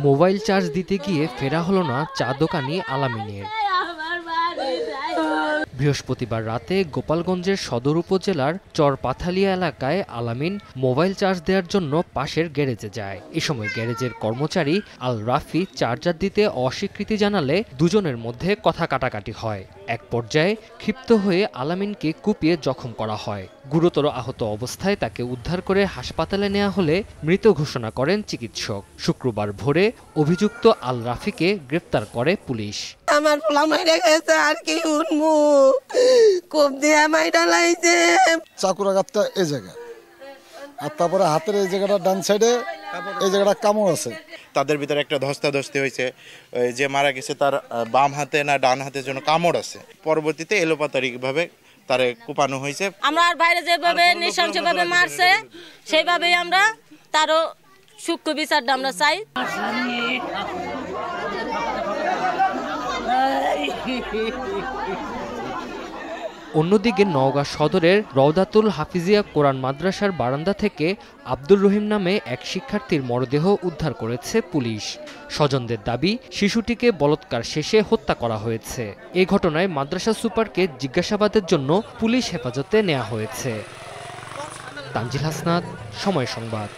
Mobile charge দিতে গিয়ে ফেরা হলো না চা দোকানি আলামিনের। বৃহস্পতিবার রাতে গোপালগঞ্জের সদর উপজেলার চরপাথালিয়া এলাকায় আলামিন মোবাইল চার্জ দেওয়ার জন্য পাশের গ্যারেজে যায়। এ সময় গ্যারেজের কর্মচারী আল রাফি চার্জার দিতে অস্বীকৃতি জানালে দুজনের মধ্যে কথা কাটাকাটি হয়। এক পর্যায়ে ক্ষিপ্ত হয়ে আলামিনকে কুপিয়ে জখম করা হয়। গুরুতর আহত অবস্থায় তাকে উদ্ধার করে হাসপাতালে নেওয়া হলে মৃত ঘোষণা করেন চিকিৎসক। শুক্রবার ভোরে অভিযুক্ত আল রাফিকে গ্রেফতার করে পুলিশ। আমার পোলা মাইরা গেছে, আর কি উঠবো, কোপ দিয়ে মাইরা লাইছে। চাকুরাঘাতটা এই জায়গায়, আর তারপরে হাতের এই জায়গাটা ডান সাইডে এই জায়গাটা কামড় আছে। তাদের ভিতরে একটা ধস্তাধস্তি হয়েছে, যে মারা গেছে তার বাম হাতে না ডান হাতের জন্য কামড় আছে। পরবর্তীতে এলোপাতাড়িক ভাবে তারে কোপানো হয়েছে। আমরা আর বাইরে যেভাবে নৃশংসভাবে মারছে সেইভাবেই আমরা তারও সূক্ষ্ম বিচারটা আমরা চাই। অন্যদিকে নওগাঁ সদরের রওদাতুল হাফিজিয়া কোরআন মাদ্রাসার বারান্দা থেকে আব্দুর রহিম নামে এক শিক্ষার্থীর মরদেহ উদ্ধার করেছে পুলিশ। স্বজনদের দাবি, শিশুটিকে বলাৎকার শেষে হত্যা করা হয়েছে। এই ঘটনায় মাদ্রাসা সুপারকে জিজ্ঞাসাবাদের জন্য পুলিশ হেফাজতে নেওয়া হয়েছে। তানজিল হাসনাত, সময় সংবাদ।